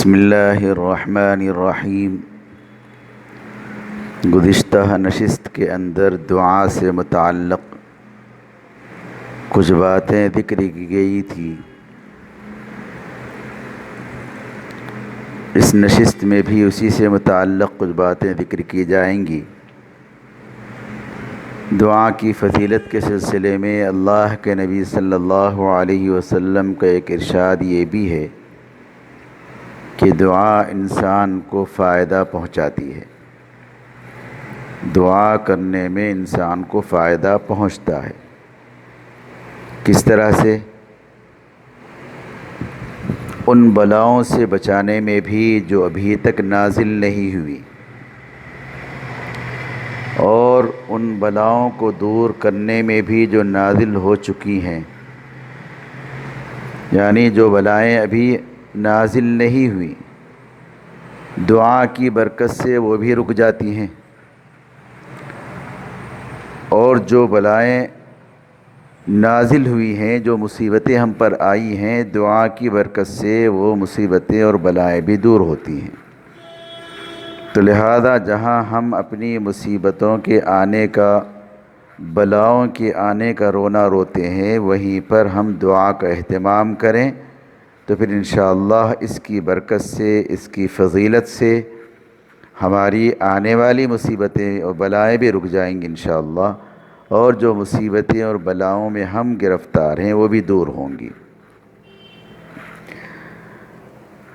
بسم اللہ الرحمن الرحیم۔ گزشتہ نشست کے اندر دعا سے متعلق کچھ باتیں ذکر کی گئی تھی۔ اس نشست میں بھی اسی سے متعلق کچھ باتیں ذکر کی جائیں گی۔ دعا کی فضیلت کے سلسلے میں اللہ کے نبی صلی اللہ علیہ وسلم کا ایک ارشاد یہ بھی ہے کہ دعا انسان کو فائدہ پہنچاتی ہے۔ دعا کرنے میں انسان کو فائدہ پہنچتا ہے۔ کس طرح سے؟ ان بلاؤں سے بچانے میں بھی جو ابھی تک نازل نہیں ہوئی، اور ان بلاؤں کو دور کرنے میں بھی جو نازل ہو چکی ہیں، یعنی جو بلائیں ابھی نازل نہیں ہوئی، دعا کی برکت سے وہ بھی رک جاتی ہیں، اور جو بلائیں نازل ہوئی ہیں، جو مصیبتیں ہم پر آئی ہیں، دعا کی برکت سے وہ مصیبتیں اور بلائیں بھی دور ہوتی ہیں۔ تو لہذا جہاں ہم اپنی مصیبتوں کے آنے کا، بلاؤں کے آنے کا رونا روتے ہیں، وہیں پر ہم دعا کا اہتمام کریں تو پھر انشاءاللہ اس کی برکت سے، اس کی فضیلت سے ہماری آنے والی مصیبتیں اور بلائیں بھی رک جائیں گی انشاءاللہ، اور جو مصیبتیں اور بلاؤں میں ہم گرفتار ہیں وہ بھی دور ہوں گی۔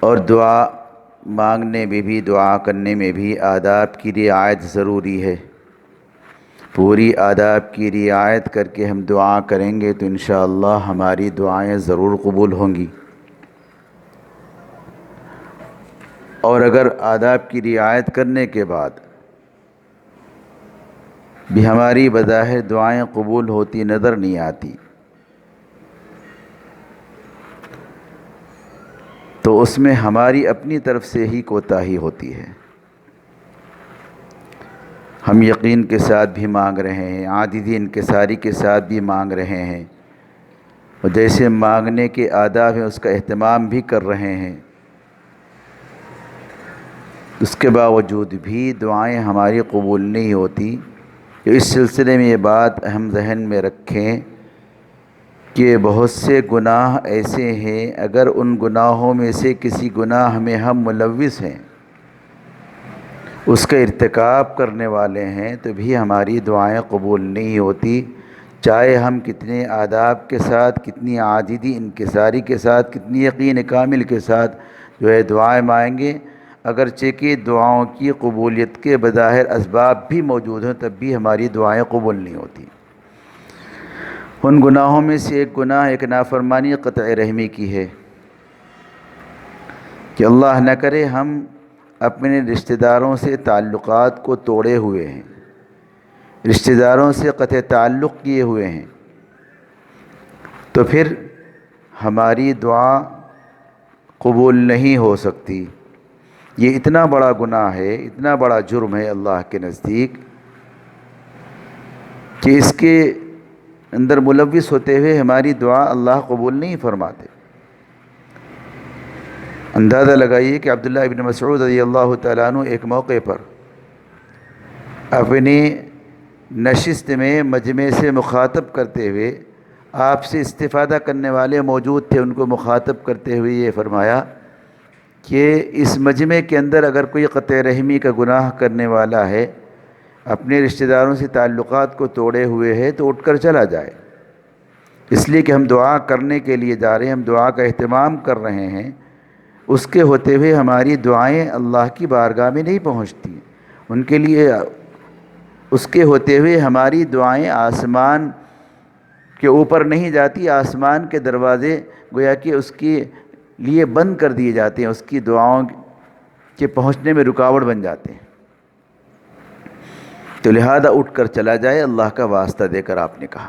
اور دعا مانگنے میں بھی، دعا کرنے میں بھی آداب کی رعایت ضروری ہے۔ پوری آداب کی رعایت کر کے ہم دعا کریں گے تو انشاءاللہ ہماری دعائیں ضرور قبول ہوں گی۔ اور اگر آداب کی رعایت کرنے کے بعد بھی ہماری بظاہر دعائیں قبول ہوتی نظر نہیں آتی، تو اس میں ہماری اپنی طرف سے ہی کوتاہی ہوتی ہے۔ ہم یقین کے ساتھ بھی مانگ رہے ہیں، عاجزی انکساری کے ساتھ بھی مانگ رہے ہیں، اور جیسے مانگنے کے آداب ہیں اس کا اہتمام بھی کر رہے ہیں، اس کے باوجود بھی دعائیں ہماری قبول نہیں ہوتی۔ تو اس سلسلے میں یہ بات اہم ذہن میں رکھیں کہ بہت سے گناہ ایسے ہیں، اگر ان گناہوں میں سے کسی گناہ میں ہم ملوث ہیں، اس کا ارتکاب کرنے والے ہیں، تو بھی ہماری دعائیں قبول نہیں ہوتی، چاہے ہم کتنے آداب کے ساتھ، کتنی عاجزی انکساری کے ساتھ، کتنی یقین کامل کے ساتھ جو ہے دعائیں مانگیں، اگرچہ کہ دعاؤں کی قبولیت کے بظاہر اسباب بھی موجود ہیں، تب بھی ہماری دعائیں قبول نہیں ہوتی۔ ان گناہوں میں سے ایک گناہ، ایک نافرمانی قطع رحمی کی ہے، کہ اللہ نہ کرے ہم اپنے رشتہ داروں سے تعلقات کو توڑے ہوئے ہیں، رشتہ داروں سے قطع تعلق کیے ہوئے ہیں، تو پھر ہماری دعا قبول نہیں ہو سکتی۔ یہ اتنا بڑا گناہ ہے، اتنا بڑا جرم ہے اللہ کے نزدیک، کہ اس کے اندر ملوث ہوتے ہوئے ہماری دعا اللہ قبول نہیں فرماتے۔ اندازہ لگائیے کہ عبداللہ ابن مسعود رضی اللہ تعالیٰ عنہ ایک موقع پر اپنی نشست میں مجمع سے مخاطب کرتے ہوئے، آپ سے استفادہ کرنے والے موجود تھے، ان کو مخاطب کرتے ہوئے یہ فرمایا کہ اس مجمع کے اندر اگر کوئی قطع رحمی کا گناہ کرنے والا ہے، اپنے رشتہ داروں سے تعلقات کو توڑے ہوئے ہے، تو اٹھ کر چلا جائے، اس لیے کہ ہم دعا کرنے کے لیے جا رہے ہیں، ہم دعا کا اہتمام کر رہے ہیں۔ اس کے ہوتے ہوئے ہماری دعائیں اللہ کی بارگاہ میں نہیں پہنچتی، ان کے لیے، اس کے ہوتے ہوئے ہماری دعائیں آسمان کے اوپر نہیں جاتی، آسمان کے دروازے گویا کہ اس کے لیے بند کر دیے جاتے ہیں، اس کی دعاؤں کے پہنچنے میں رکاوٹ بن جاتے ہیں۔ تو لہذا اٹھ کر چلا جائے، اللہ کا واسطہ دے کر آپ نے کہا۔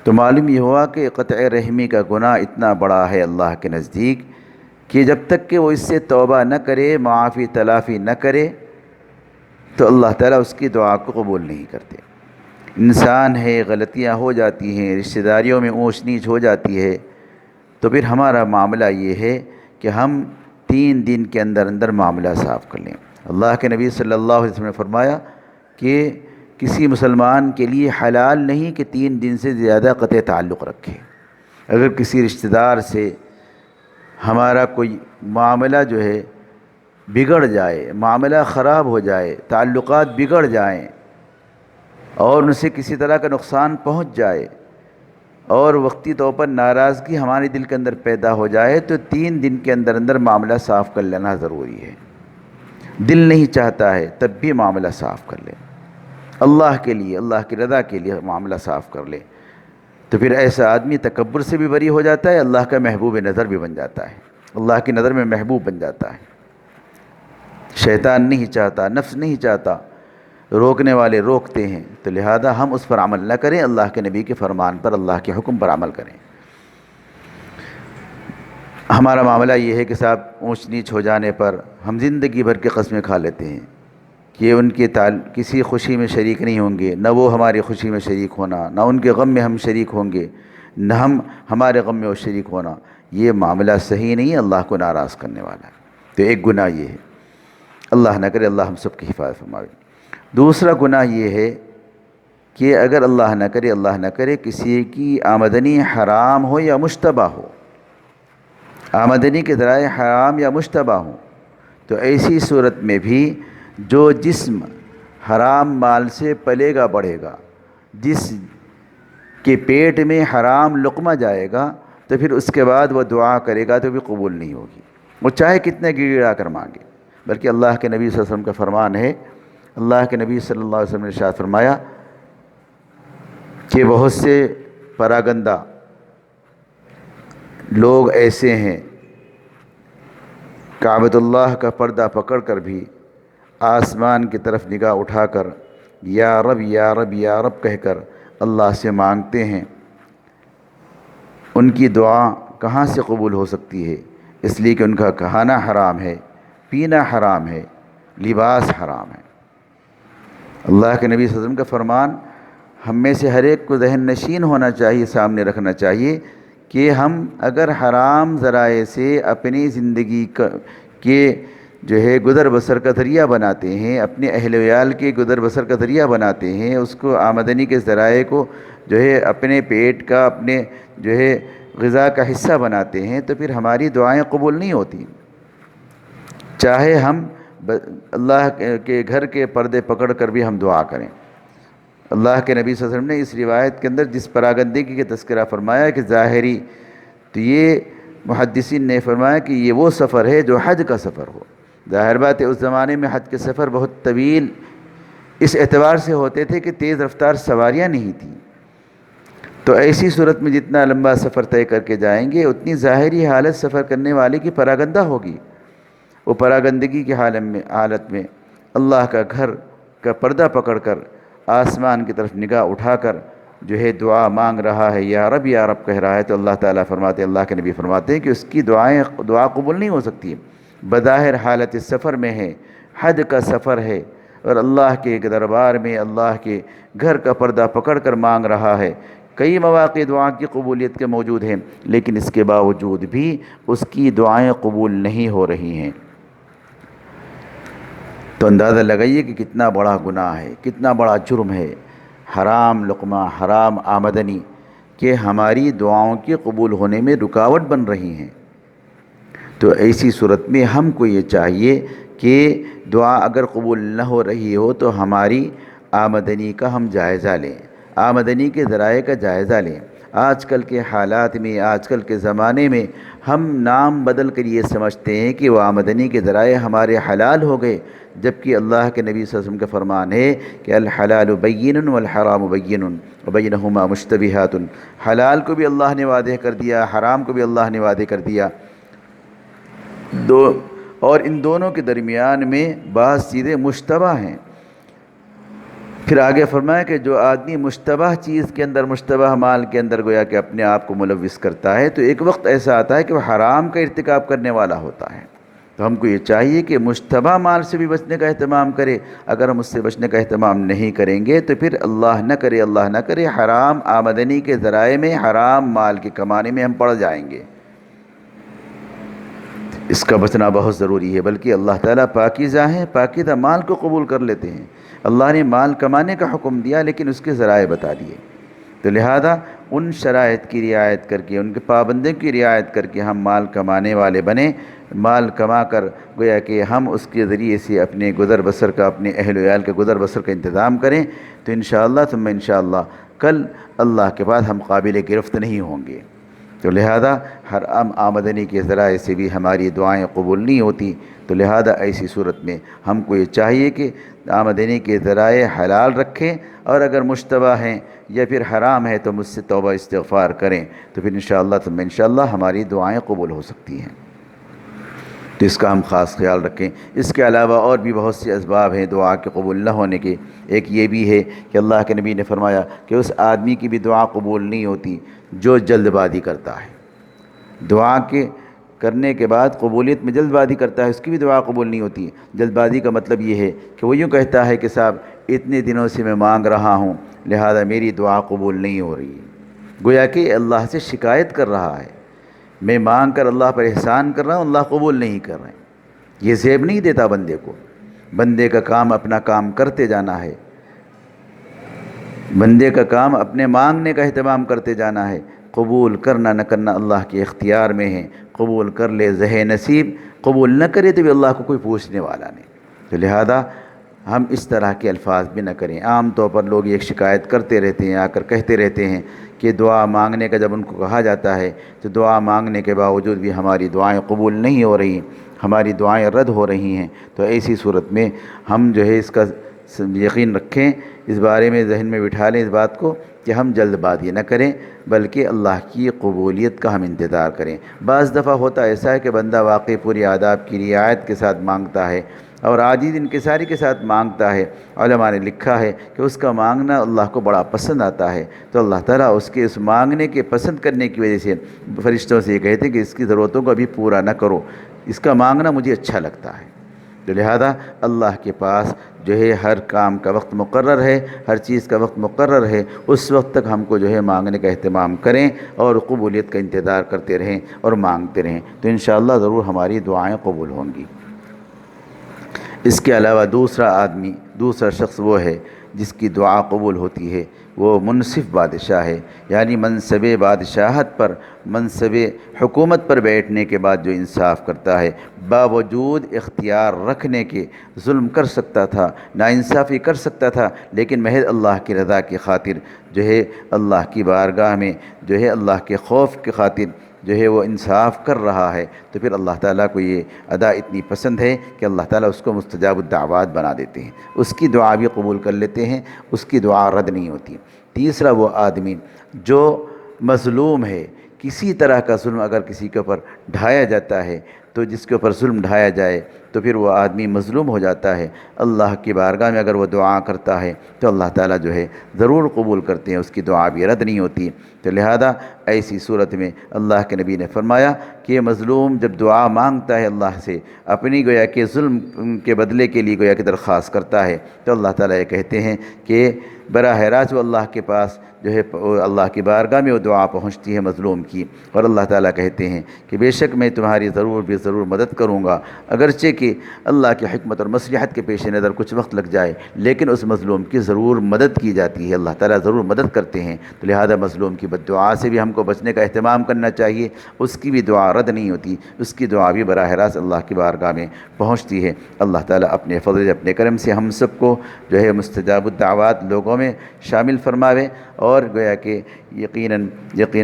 تو معلوم یہ ہوا کہ قطع رحمی کا گناہ اتنا بڑا ہے اللہ کے نزدیک کہ جب تک کہ وہ اس سے توبہ نہ کرے، معافی تلافی نہ کرے، تو اللہ تعالیٰ اس کی دعا کو قبول نہیں کرتے۔ انسان ہے، غلطیاں ہو جاتی ہیں، رشتہ داریوں میں اونچ نیچ ہو جاتی ہے، تو پھر ہمارا معاملہ یہ ہے کہ ہم 3 دن کے اندر اندر معاملہ صاف کر لیں۔ اللہ کے نبی صلی اللہ علیہ وسلم نے فرمایا کہ کسی مسلمان کے لیے حلال نہیں کہ 3 دن سے زیادہ قطع تعلق رکھے۔ اگر کسی رشتہ دار سے ہمارا کوئی معاملہ جو ہے بگڑ جائے، معاملہ خراب ہو جائے، تعلقات بگڑ جائیں اور ان سے کسی طرح کا نقصان پہنچ جائے اور وقتی طور پر ناراضگی ہمارے دل کے اندر پیدا ہو جائے، تو 3 دن کے اندر اندر معاملہ صاف کر لینا ضروری ہے۔ دل نہیں چاہتا ہے تب بھی معاملہ صاف کر لیں، اللہ کے لیے، اللہ کی رضا کے لیے معاملہ صاف کر لیں، تو پھر ایسا آدمی تکبر سے بھی بری ہو جاتا ہے، اللہ کا محبوب نظر بھی بن جاتا ہے، اللہ کی نظر میں محبوب بن جاتا ہے۔ شیطان نہیں چاہتا، نفس نہیں چاہتا، روکنے والے روکتے ہیں، تو لہذا ہم اس پر عمل نہ کریں، اللہ کے نبی کے فرمان پر، اللہ کے حکم پر عمل کریں۔ ہمارا معاملہ یہ ہے کہ صاحب اونچ نیچ ہو جانے پر ہم زندگی بھر کے قسمیں کھا لیتے ہیں کہ ان کے کسی خوشی میں شریک نہیں ہوں گے، نہ وہ ہماری خوشی میں شریک ہونا، نہ ان کے غم میں ہم شریک ہوں گے، نہ ہم ہمارے غم میں وہ شریک ہونا۔ یہ معاملہ صحیح نہیں ہے، اللہ کو ناراض کرنے والا ہے۔ تو ایک گناہ یہ ہے، اللہ نہ کرے، اللہ ہم سب کی حفاظت فرمائے۔ دوسرا گناہ یہ ہے کہ اگر اللہ نہ کرے کسی کی آمدنی حرام ہو یا مشتبہ ہو، آمدنی کے ذرائع حرام یا مشتبہ ہوں، تو ایسی صورت میں بھی جو جسم حرام مال سے پلے گا بڑھے گا، جس کے پیٹ میں حرام لقمہ جائے گا، تو پھر اس کے بعد وہ دعا کرے گا تو بھی قبول نہیں ہوگی، وہ چاہے کتنے گڑ گڑا کر مانگے۔ بلکہ اللہ کے نبی صلی اللہ علیہ وسلم کا فرمان ہے، اللہ کے نبی صلی اللہ علیہ وسلم نے ارشاد فرمایا کہ بہت سے پراگندہ لوگ ایسے ہیں کعبۃ اللہ کا پردہ پکڑ کر بھی آسمان کی طرف نگاہ اٹھا کر یا رب یا رب یا رب کہہ کر اللہ سے مانگتے ہیں۔ ان کی دعا کہاں سے قبول ہو سکتی ہے؟ اس لیے کہ ان کا کھانا حرام ہے، پینا حرام ہے، لباس حرام ہے۔ اللہ کے نبی صلی اللہ علیہ وسلم کا فرمان ہم میں سے ہر ایک کو ذہن نشین ہونا چاہیے، سامنے رکھنا چاہیے کہ ہم اگر حرام ذرائع سے اپنی زندگی کے جو ہے گزر بسر کا ذریعہ بناتے ہیں، اپنے اہل ویال کے گزر بسر کا ذریعہ بناتے ہیں، اس کو آمدنی کے ذرائع کو جو ہے اپنے پیٹ کا، اپنے جو ہے غذا کا حصہ بناتے ہیں، تو پھر ہماری دعائیں قبول نہیں ہوتی، چاہے ہم اللہ کے گھر کے پردے پکڑ کر بھی ہم دعا کریں۔ اللہ کے نبی صلی اللہ علیہ وسلم نے اس روایت کے اندر جس پراگندگی کا تذکرہ فرمایا کہ ظاہری، تو یہ محدثین نے فرمایا کہ یہ وہ سفر ہے جو حج کا سفر ہو۔ ظاہر بات ہے اس زمانے میں حج کے سفر بہت طویل اس اعتبار سے ہوتے تھے کہ تیز رفتار سواریاں نہیں تھیں، تو ایسی صورت میں جتنا لمبا سفر طے کر کے جائیں گے اتنی ظاہری حالت سفر کرنے والے کی پراگندہ ہوگی۔ وہ پراگندگی کی حالت میں اللہ کا گھر کا پردہ پکڑ کر آسمان کی طرف نگاہ اٹھا کر جو ہے دعا مانگ رہا ہے، یا رب کہہ رہا ہے، تو اللہ تعالیٰ فرماتے، اللہ کے نبی فرماتے ہیں کہ اس کی دعا قبول نہیں ہو سکتی۔ بظاہر حالت سفر میں ہے، حج کا سفر ہے اور اللہ کے دربار میں اللہ کے گھر کا پردہ پکڑ کر مانگ رہا ہے۔ کئی مواقع دعا کی قبولیت کے موجود ہیں، لیکن اس کے باوجود بھی اس کی دعائیں قبول نہیں ہو رہی ہیں، تو اندازہ لگائیے کہ کتنا بڑا گناہ ہے، کتنا بڑا جرم ہے، حرام لقمہ، حرام آمدنی کہ ہماری دعاؤں کے قبول ہونے میں رکاوٹ بن رہی ہیں۔ تو ایسی صورت میں ہم کو یہ چاہیے کہ دعا اگر قبول نہ ہو رہی ہو تو ہماری آمدنی کا ہم جائزہ لیں، آمدنی کے ذرائع کا جائزہ لیں۔ آج کل کے حالات میں، آج کل کے زمانے میں ہم نام بدل کر یہ سمجھتے ہیں کہ وہ آمدنی کے ذرائع ہمارے حلال ہو گئے، جبکہ اللہ کے نبی صلی اللہ علیہ وسلم کا فرمان ہے کہ الحلال بین والحرام بین وبینہما مشتبہات۔ حلال کو بھی اللہ نے واضح کر دیا، حرام کو بھی اللہ نے واضح کر دیا، اور ان دونوں کے درمیان میں بعض چیزیں مشتبہ ہیں۔ پھر آگے فرمایا کہ جو آدمی مشتبہ چیز کے اندر، مشتبہ مال کے اندر گویا کہ اپنے آپ کو ملوث کرتا ہے، تو ایک وقت ایسا آتا ہے کہ وہ حرام کا ارتکاب کرنے والا ہوتا ہے۔ تو ہم کو یہ چاہیے کہ مشتبہ مال سے بھی بچنے کا اہتمام کرے۔ اگر ہم اس سے بچنے کا اہتمام نہیں کریں گے تو پھر اللہ نہ کرے حرام آمدنی کے ذرائع میں، حرام مال کے کمانے میں ہم پڑ جائیں گے۔ اس کا بچنا بہت ضروری ہے، بلکہ اللہ تعالیٰ پاکیزہ ہیں، پاکیزہ مال کو قبول کر لیتے ہیں۔ اللہ نے مال کمانے کا حکم دیا لیکن اس کے ذرائع بتا دیے، تو لہذا ان شرائط کی رعایت کر کے، ان کے پابندیوں کی رعایت کر کے ہم مال کمانے والے بنیں، مال کما کر گویا کہ ہم اس کے ذریعے سے اپنے گزر بسر کا، اپنے اہل و عیال کے گزر بسر کا انتظام کریں، تو انشاءاللہ ثم انشاءاللہ کل اللہ کے بعد ہم قابل گرفت نہیں ہوں گے۔ تو لہذا حرام آمدنی کے ذرائع سے بھی ہماری دعائیں قبول نہیں ہوتی، تو لہذا ایسی صورت میں ہم کو یہ چاہیے کہ آمدنی کے ذرائع حلال رکھیں، اور اگر مشتبہ ہیں یا پھر حرام ہے تو مجھ سے توبہ استغفار کریں، تو پھر انشاءاللہ ثم انشاءاللہ ہماری دعائیں قبول ہو سکتی ہیں۔ تو اس کا ہم خاص خیال رکھیں۔ اس کے علاوہ اور بھی بہت سے اسباب ہیں دعا کے قبول نہ ہونے کے۔ ایک یہ بھی ہے کہ اللہ کے نبی نے فرمایا کہ اس آدمی کی بھی دعا قبول نہیں ہوتی جو جلد بازی کرتا ہے، دعا کے کرنے کے بعد قبولیت میں جلد بازی کرتا ہے، اس کی بھی دعا قبول نہیں ہوتی۔ جلد بازی کا مطلب یہ ہے کہ وہ یوں کہتا ہے کہ صاحب اتنے دنوں سے میں مانگ رہا ہوں لہذا میری دعا قبول نہیں ہو رہی ہے، گویا کہ اللہ سے شکایت کر رہا ہے، میں مانگ کر اللہ پر احسان کر رہا ہوں، اللہ قبول نہیں کر رہے ہیں۔ یہ زیب نہیں دیتا بندے کو، بندے کا کام اپنا کام کرتے جانا ہے، بندے کا کام اپنے مانگنے کا اہتمام کرتے جانا ہے، قبول کرنا نہ کرنا اللہ کے اختیار میں ہے، قبول کر لے زہ نصیب، قبول نہ کرے تو بھی اللہ کو کوئی پوچھنے والا نہیں۔ تو لہذا ہم اس طرح کے الفاظ بھی نہ کریں۔ عام طور پر لوگ ایک شکایت کرتے رہتے ہیں، آ کر کہتے رہتے ہیں کہ دعا مانگنے کا جب ان کو کہا جاتا ہے تو دعا مانگنے کے باوجود بھی ہماری دعائیں قبول نہیں ہو رہی، ہماری دعائیں رد ہو رہی ہیں، تو ایسی صورت میں ہم جو ہے اس کا یقین رکھیں، اس بارے میں ذہن میں بٹھا لیں اس بات کو کہ ہم جلد بازی نہ کریں بلکہ اللہ کی قبولیت کا ہم انتظار کریں۔ بعض دفعہ ہوتا ایسا ہے کہ بندہ واقعی پوری آداب کی رعایت کے ساتھ مانگتا ہے اور عاجز انکساری کے ساتھ مانگتا ہے، علماء نے لکھا ہے کہ اس کا مانگنا اللہ کو بڑا پسند آتا ہے، تو اللہ تعالیٰ اس کے اس مانگنے کے پسند کرنے کی وجہ سے فرشتوں سے یہ کہتے ہیں کہ اس کی ضرورتوں کو ابھی پورا نہ کرو، اس کا مانگنا مجھے اچھا لگتا ہے۔ تو لہذا اللہ کے پاس جو ہے ہر کام کا وقت مقرر ہے، ہر چیز کا وقت مقرر ہے، اس وقت تک ہم کو جو ہے مانگنے کا اہتمام کریں اور قبولیت کا انتظار کرتے رہیں اور مانگتے رہیں، تو انشاءاللہ ضرور ہماری دعائیں قبول ہوں گی۔ اس کے علاوہ دوسرا شخص وہ ہے جس کی دعا قبول ہوتی ہے، وہ منصف بادشاہ ہے، یعنی منصب بادشاہت پر، منصب حکومت پر بیٹھنے کے بعد جو انصاف کرتا ہے، باوجود اختیار رکھنے کے ظلم کر سکتا تھا، ناانصافی کر سکتا تھا، لیکن محض اللہ کی رضا کی خاطر جو ہے اللہ کی بارگاہ میں جو ہے اللہ کے خوف کی خاطر جو ہے وہ انصاف کر رہا ہے، تو پھر اللہ تعالیٰ کو یہ ادا اتنی پسند ہے کہ اللہ تعالیٰ اس کو مستجاب الدعوات بنا دیتے ہیں، اس کی دعا بھی قبول کر لیتے ہیں، اس کی دعا رد نہیں ہوتی۔ تیسرا وہ آدمی جو مظلوم ہے، کسی طرح کا ظلم اگر کسی کے اوپر ڈھایا جاتا ہے تو جس کے اوپر ظلم ڈھایا جائے تو پھر وہ آدمی مظلوم ہو جاتا ہے، اللہ کی بارگاہ میں اگر وہ دعا کرتا ہے تو اللہ تعالیٰ جو ہے ضرور قبول کرتے ہیں، اس کی دعا بھی رد نہیں ہوتی۔ تو لہذا ایسی صورت میں اللہ کے نبی نے فرمایا کہ مظلوم جب دعا مانگتا ہے اللہ سے، اپنی گویا کہ ظلم کے بدلے کے لیے گویا کہ درخواست کرتا ہے، تو اللہ تعالیٰ یہ کہتے ہیں کہ براہ راست وہ اللہ کے پاس جو ہے اللہ کی بارگاہ میں وہ دعا پہنچتی ہے مظلوم کی، اور اللہ تعالیٰ کہتے ہیں کہ بے شک میں تمہاری ضرور مدد کروں گا، اگرچہ کہ اللہ کی حکمت اور مصلحت کے پیش نظر کچھ وقت لگ جائے لیکن اس مظلوم کی ضرور مدد کی جاتی ہے، اللہ تعالیٰ ضرور مدد کرتے ہیں۔ تو لہذا مظلوم کی بد دعا سے بھی ہم کو بچنے کا اہتمام کرنا چاہیے، اس کی بھی دعا رد نہیں ہوتی، اس کی دعا بھی براہ راست اللہ کی بارگاہ میں پہنچتی ہے۔ اللہ تعالیٰ اپنے فضل اپنے کرم سے ہم سب کو جو ہے مستجاب الدعوات لوگوں میں شامل فرماوے، اور گویا کہ یقیناً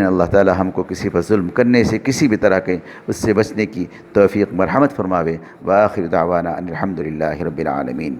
اللہ تعالیٰ ہم کو کسی پر ظلم کرنے سے، کسی بھی طرح کے اس سے بچنے کی توفیق مرحمت فرماوے۔ وآخر دعوانا ان الحمد للہ رب العالمین۔